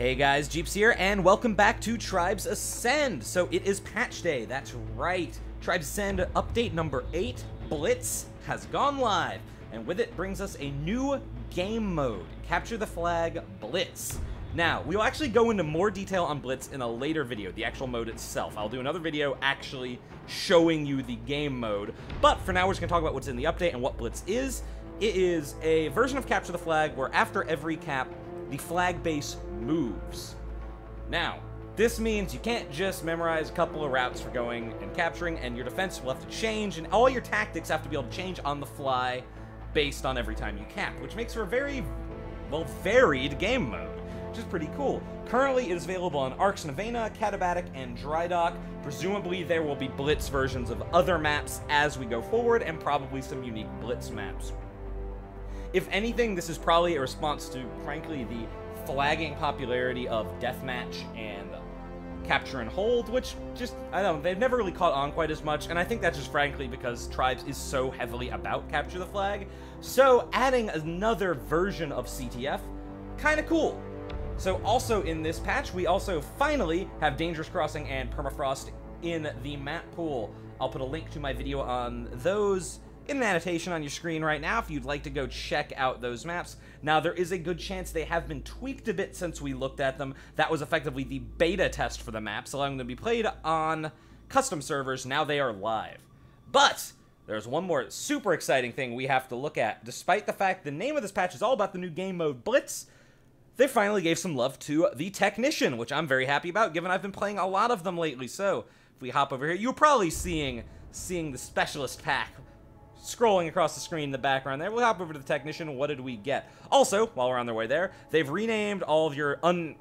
Hey guys, Jeeps here, and welcome back to Tribes Ascend. So it is patch day, that's right. Tribes Ascend update number 8, Blitz, has gone live, and with it brings us a new game mode, Capture the Flag Blitz. Now, we will actually go into more detail on Blitz in a later video, the actual mode itself. I'll do another video actually showing you the game mode, but for now we're just going to talk about what's in the update and what Blitz is. It is a version of Capture the Flag where after every cap, the flag base moves. Now, this means you can't just memorize a couple of routes for going and capturing, and your defense will have to change, and all your tactics have to be able to change on the fly based on every time you cap, which makes for a very, well, varied game mode, which is pretty cool. Currently, it is available on Arx Novena, Katabatic, and Drydock. Presumably, there will be Blitz versions of other maps as we go forward, and probably some unique Blitz maps. If anything, this is probably a response to, frankly, the flagging popularity of Deathmatch and Capture and Hold, which just, I don't know, they've never really caught on quite as much, and I think that's just frankly because Tribes is so heavily about Capture the Flag. So adding another version of CTF, kinda cool. So also in this patch, we also finally have Dangerous Crossing and Permafrost in the map pool. I'll put a link to my video on those in an annotation on your screen right now if you'd like to go check out those maps. Now, there is a good chance they have been tweaked a bit since we looked at them. That was effectively the beta test for the maps, allowing them to be played on custom servers. Now they are live. But there's one more super exciting thing we have to look at. Despite the fact the name of this patch is all about the new game mode Blitz, they finally gave some love to the Technician, which I'm very happy about, given I've been playing a lot of them lately. So if we hop over here, you're probably seeing the Specialist pack scrolling across the screen in the background there. We'll hop over to the Technician. What did we get? Also, while we're on their way there, they've renamed all of your,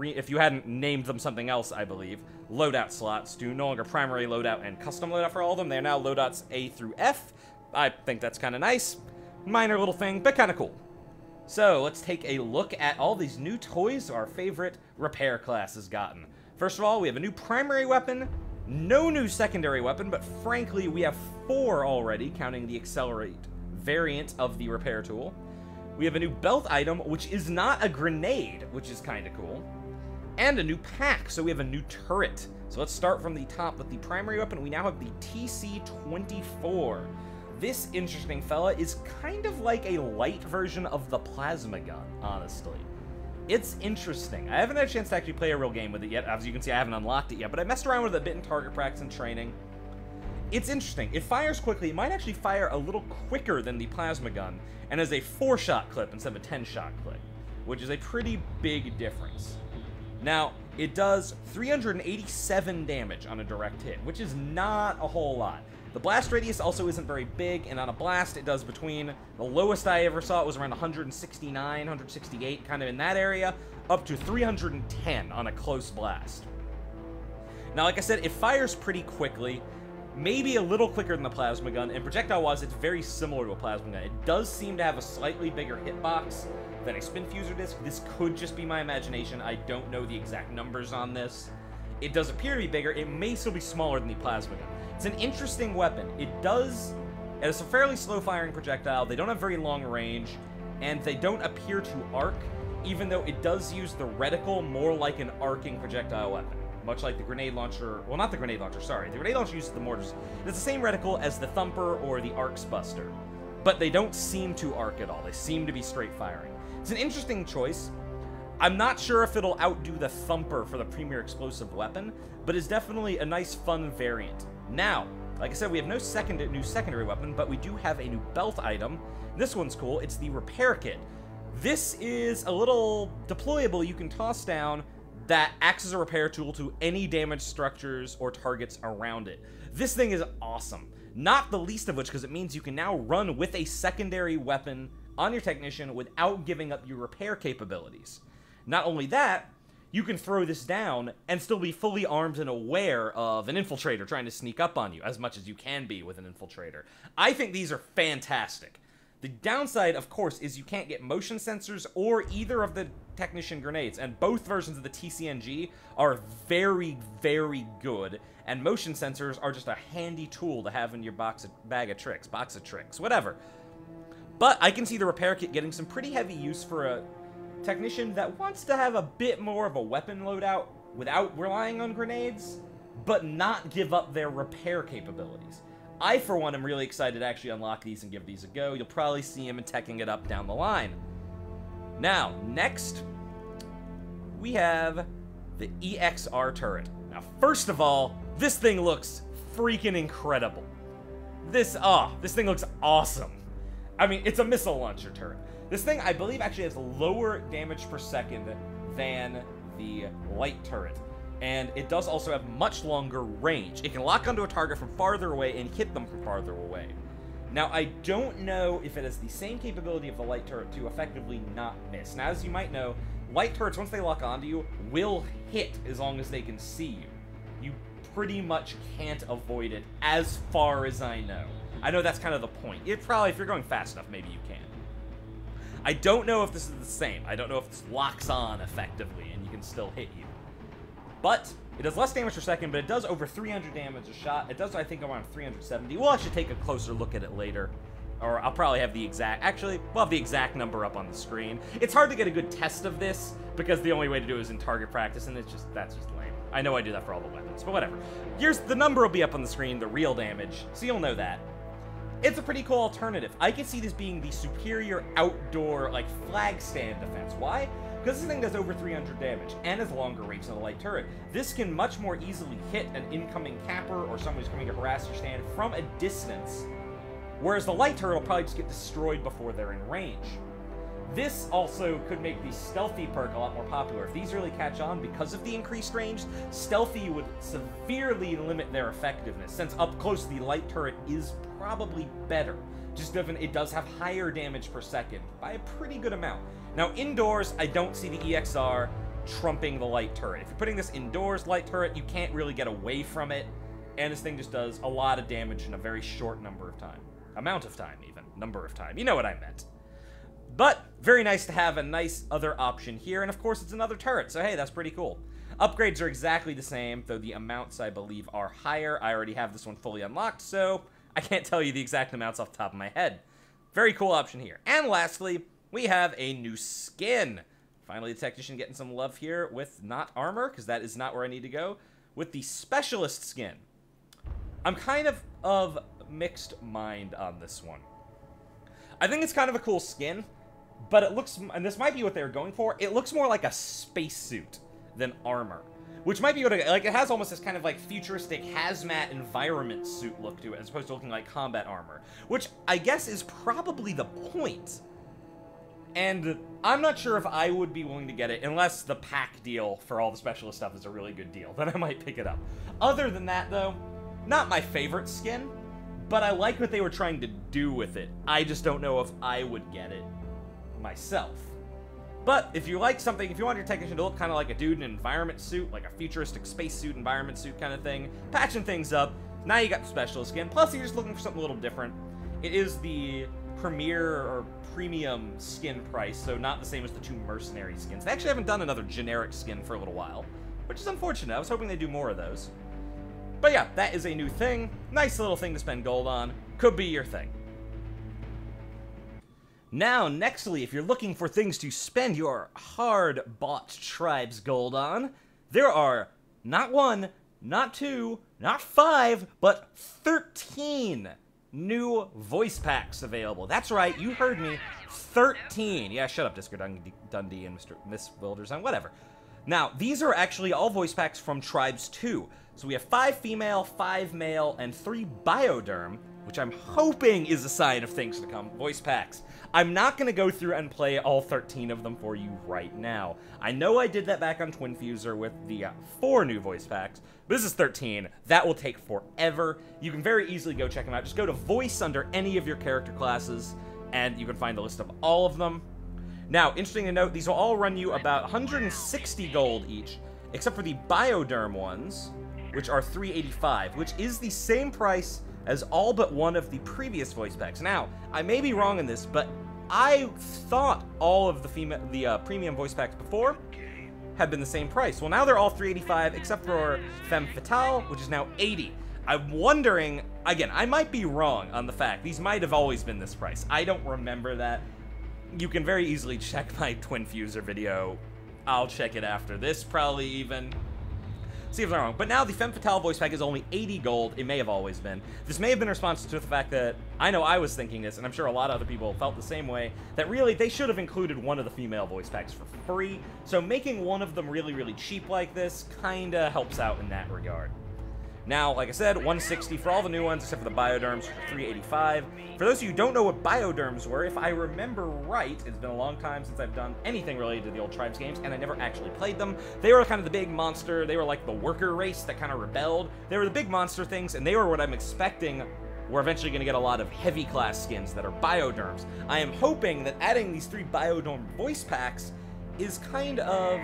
if you hadn't named them something else, I believe, loadout slots to no longer primary loadout and custom loadout for all of them. They're now loadouts A through F. I think that's kind of nice. Minor little thing, but kind of cool. So, let's take a look at all these new toys our favorite repair class has gotten. First of all, we have a new primary weapon, no new secondary weapon, but frankly, we have 4 already, counting the Accelerate variant of the repair tool. We have a new belt item, which is not a grenade, which is kind of cool. And a new pack, so we have a new turret. So let's start from the top with the primary weapon. We now have the TC-24. This interesting fella is kind of like a light version of the plasma gun, honestly. It's interesting. I haven't had a chance to actually play a real game with it yet. As you can see, I haven't unlocked it yet, but I messed around with it a bit in target practice and training. It's interesting. It fires quickly. It might actually fire a little quicker than the plasma gun, and has a 4-shot clip instead of a 10-shot clip, which is a pretty big difference. Now, it does 387 damage on a direct hit, which is not a whole lot. The blast radius also isn't very big, and on a blast, it does between, the lowest I ever saw it was around 169, 168, kind of in that area, up to 310 on a close blast. Now, like I said, it fires pretty quickly, maybe a little quicker than the plasma gun, and projectile-wise, it's very similar to a plasma gun. It does seem to have a slightly bigger hitbox than a spin fuser disc. This could just be my imagination. I don't know the exact numbers on this. It does appear to be bigger. It may still be smaller than the plasma gun. It's an interesting weapon. It is a fairly slow-firing projectile. They don't have very long range, and they don't appear to arc, even though it does use the reticle more like an arcing projectile weapon, much like the grenade launcher. Well, not the grenade launcher, sorry. The grenade launcher uses the mortars. It's the same reticle as the Thumper or the Arcs Buster, but they don't seem to arc at all. They seem to be straight firing. It's an interesting choice. I'm not sure if it'll outdo the Thumper for the premier explosive weapon, but it's definitely a nice, fun variant. Now, like I said, we have no new secondary weapon, but we do have a new belt item. This one's cool. It's the repair kit. This is a little deployable you can toss down that acts as a repair tool to any damaged structures or targets around it. This thing is awesome. Not the least of which because it means you can now run with a secondary weapon on your Technician without giving up your repair capabilities. Not only that, you can throw this down and still be fully armed and aware of an infiltrator trying to sneak up on you, as much as you can be with an infiltrator. I think these are fantastic. The downside, of course, is you can't get motion sensors or either of the Technician grenades, and both versions of the TCNG are very, very good, and motion sensors are just a handy tool to have in your box of tricks, whatever. But I can see the repair kit getting some pretty heavy use for technician that wants to have a bit more of a weapon loadout without relying on grenades, but not give up their repair capabilities. I, for one, am really excited to actually unlock these and give these a go. You'll probably see him and teching it up down the line. Now, next, we have the EXR turret. Now, first of all, this thing looks freaking incredible. This thing looks awesome. I mean, it's a missile launcher turret. This thing, I believe, actually has lower damage per second than the light turret. And it does also have much longer range. It can lock onto a target from farther away and hit them from farther away. Now, I don't know if it has the same capability of the light turret to effectively not miss. Now, as you might know, light turrets, once they lock onto you, will hit as long as they can see you. You pretty much can't avoid it, as far as I know. I know that's kind of the point. If you're going fast enough, maybe you can. I don't know if this is the same. I don't know if this locks on effectively and you can still hit you. But it does less damage per second, but it does over 300 damage a shot. It does, I think, around 370. We'll actually take a closer look at it later. Or I'll probably have the exact... Actually, we'll have the exact number up on the screen. It's hard to get a good test of this, because the only way to do it is in target practice, and that's just lame. I know I do that for all the weapons, but whatever. The number will be up on the screen, the real damage, so you'll know that. It's a pretty cool alternative. I can see this being the superior outdoor, like, flag stand defense. Why? Because this thing does over 300 damage, and has longer range than the light turret. This can much more easily hit an incoming capper, or someone who's coming to harass your stand from a distance, whereas the light turret will probably just get destroyed before they're in range. This also could make the stealthy perk a lot more popular. If these really catch on because of the increased range, stealthy would severely limit their effectiveness, since up close the light turret is probably better. Just given it does have higher damage per second by a pretty good amount. Now indoors, I don't see the EXR trumping the light turret. If you're putting this indoors, light turret, you can't really get away from it, and this thing just does a lot of damage in a very short number of time. Amount of time, even. Number of time. You know what I meant. But, very nice to have a nice other option here, and of course it's another turret, so hey, that's pretty cool. Upgrades are exactly the same, though the amounts, I believe, are higher. I already have this one fully unlocked, so I can't tell you the exact amounts off the top of my head. Very cool option here. And lastly, we have a new skin. Finally, the technician getting some love here with not armor, because that is not where I need to go, with the specialist skin. I'm kind of mixed mind on this one. I think it's kind of a cool skin, but it looks, and this might be what they were going for, it looks more like a spacesuit than armor. Which might be what it, like, it has almost this kind of, like, futuristic hazmat environment suit look to it, as opposed to looking like combat armor. Which, I guess, is probably the point. And I'm not sure if I would be willing to get it, unless the pack deal for all the specialist stuff is a really good deal. Then I might pick it up. Other than that, though, not my favorite skin, but I like what they were trying to do with it. I just don't know if I would get it myself. But if you like something, if you want your technician to look kind of like a dude in an environment suit, like a futuristic spacesuit environment suit kind of thing, patching things up, now you got the specialist skin. Plus, you're just looking for something a little different. It is the premier or premium skin price, so not the same as the two mercenary skins. They actually haven't done another generic skin for a little while, which is unfortunate. I was hoping they'd do more of those. But yeah, that is a new thing. Nice little thing to spend gold on. Could be your thing. Now, nextly, if you're looking for things to spend your hard-bought Tribes gold on, there are not 1, not 2, not 5, but 13 new voice packs available. That's right, you heard me. 13. Yeah, shut up, Disco Dundee and Miss Wilders and whatever. Now, these are actually all voice packs from Tribes 2. So we have 5 female, 5 male, and 3 bioderm, which I'm hoping is a sign of things to come. Voice packs. I'm not going to go through and play all 13 of them for you right now. I know I did that back on Twin Fuser with the 4 new voice packs, but this is 13. That will take forever. You can very easily go check them out. Just go to voice under any of your character classes, and you can find the list of all of them. Now, interesting to note, these will all run you about 160 gold each, except for the bioderm ones, which are 385, which is the same price as all but one of the previous voice packs. Now, I may be wrong in this, but I thought all of the premium voice packs before had been the same price. Well, now they're all 385, except for Femme Fatale, which is now 80. I'm wondering, again, I might be wrong on the fact. These might have always been this price. I don't remember that. you can very easily check my Twin Fuser video. I'll check it after this, probably even. See if I'm wrong. But now the Femme Fatale voice pack is only 80 gold. It may have always been. This may have been in response to the fact that I know I was thinking this, and I'm sure a lot of other people felt the same way, that really they should have included one of the female voice packs for free. So making one of them really, really cheap like this kinda helps out in that regard. Now, like I said, 160 for all the new ones, except for the Bioderms, for 385. For those of you who don't know what Bioderms were, if I remember right, it's been a long time since I've done anything related to the old Tribes games, and I never actually played them. They were kind of the big monster, they were like the worker race that kind of rebelled. They were the big monster things, and they were what I'm expecting. We're eventually going to get a lot of heavy class skins that are Bioderms. I am hoping that adding these 3 Bioderm voice packs is kind of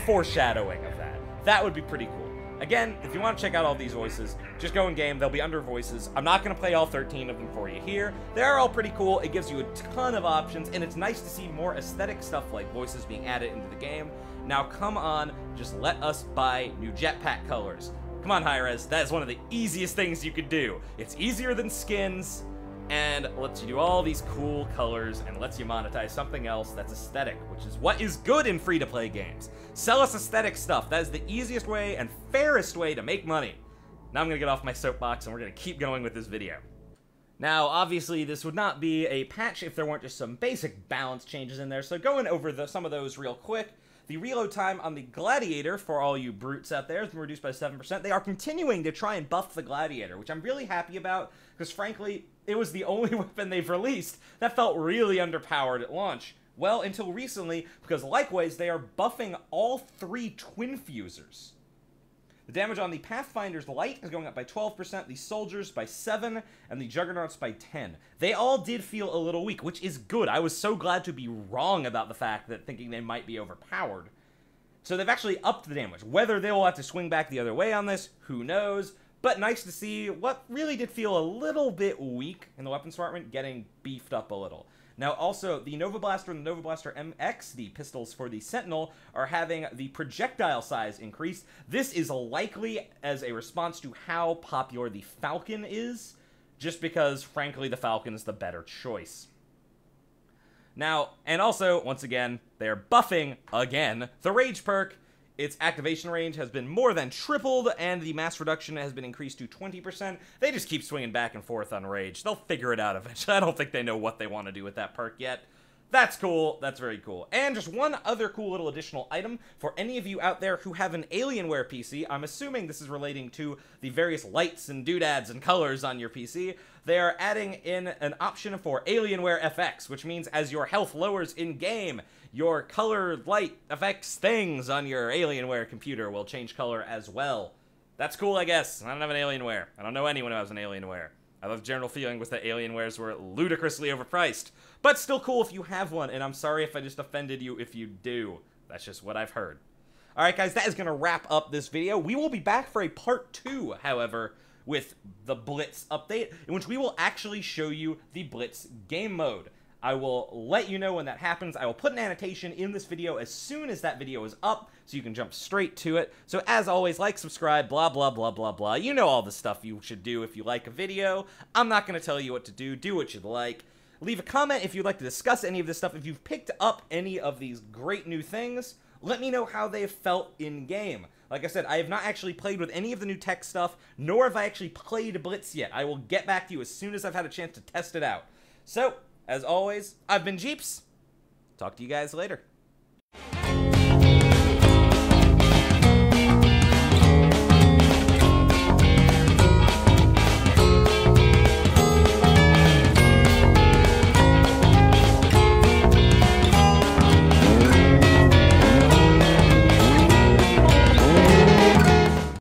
foreshadowing of that. That would be pretty cool. Again, if you want to check out all these voices, just go in game. They'll be under voices. I'm not going to play all 13 of them for you here. They're all pretty cool. It gives you a ton of options, and it's nice to see more aesthetic stuff like voices being added into the game. Now, come on, just let us buy new jetpack colors. Come on, Hi-Rez. That is one of the easiest things you could do. It's easier than skins, and lets you do all these cool colors, and lets you monetize something else that's aesthetic, which is what is good in free-to-play games. Sell us aesthetic stuff. That is the easiest way and fairest way to make money. Now I'm gonna get off my soapbox, and we're gonna keep going with this video. Now, obviously, this would not be a patch if there weren't just some basic balance changes in there, so going over some of those real quick. The reload time on the Gladiator, for all you brutes out there, has been reduced by 7%. They are continuing to try and buff the Gladiator, which I'm really happy about, because frankly, it was the only weapon they've released that felt really underpowered at launch. Well, until recently, because likewise, they are buffing all 3 Twin Fusers. The damage on the Pathfinder's Light is going up by 12%, the Soldiers by 7%, and the Juggernauts by 10%. They all did feel a little weak, which is good. I was so glad to be wrong about the fact that thinking they might be overpowered. So they've actually upped the damage. Whether they will have to swing back the other way on this, who knows? But nice to see what really did feel a little bit weak in the weapons department getting beefed up a little. Now, also, the Nova Blaster and the Nova Blaster MX, the pistols for the Sentinel, are having the projectile size increased. This is likely as a response to how popular the Falcon is, just because, frankly, the Falcon is the better choice. Now, and also, once again, they're buffing, again, the Rage perk. Its activation range has been more than tripled, and the mass reduction has been increased to 20%. They just keep swinging back and forth on Rage. They'll figure it out eventually. I don't think they know what they want to do with that perk yet. That's cool. That's very cool. And just one other cool little additional item for any of you out there who have an Alienware PC. I'm assuming this is relating to the various lights and doodads and colors on your PC. They are adding in an option for Alienware FX, which means as your health lowers in-game, your color light effects things on your Alienware computer will change color as well. That's cool, I guess. I don't have an Alienware. I don't know anyone who has an Alienware. I love general feeling was that Alienwares were ludicrously overpriced. But still cool if you have one, and I'm sorry if I just offended you if you do. That's just what I've heard. Alright guys, that is going to wrap up this video. We will be back for a part 2, however, with the Blitz update, in which we will actually show you the Blitz game mode. I will let you know when that happens. I will put an annotation in this video as soon as that video is up, so you can jump straight to it. So as always, like, subscribe, blah, blah, blah, blah, blah. You know all the stuff you should do if you like a video. I'm not going to tell you what to do. Do what you'd like. Leave a comment if you'd like to discuss any of this stuff. If you've picked up any of these great new things, let me know how they've felt in-game. Like I said, I have not actually played with any of the new tech stuff, nor have I actually played Blitz yet. I will get back to you as soon as I've had a chance to test it out. So, as always, I've been Jeeps. Talk to you guys later.